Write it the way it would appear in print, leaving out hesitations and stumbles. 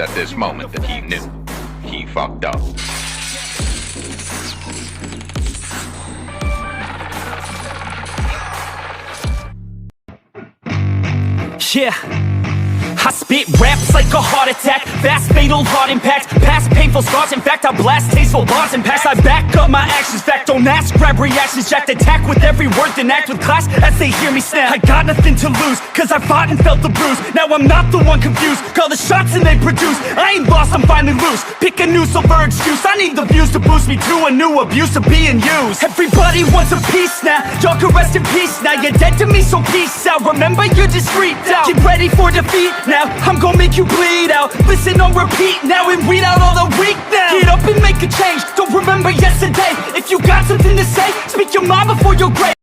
at this moment that he knew he fucked up. Yeah, I spit raps like a heart attack, fast fatal heart impact, past painful scars. In fact, I blast tasteful bars and packs. I back up my actions, fact don't ask, grab reactions, jacked attack with every word, then act with class as they hear me snap. I got nothing to lose, cause I fought and felt the bruise. Now I'm not the one confused, call the shots and they produce. I ain't lost, I'm finally loose, pick a new silver excuse. I need the views to boost me to a new abuse of being used. Everybody wants a piece now, y'all can rest in peace now. You're dead to me, so peace out, remember you're discreet out. Get ready for defeat now, I'm gonna make you bleed out. Listen on repeat now and weed out all the weak now. Get up and make a change, don't remember yesterday. If you got something to say, speak your mind before your grave.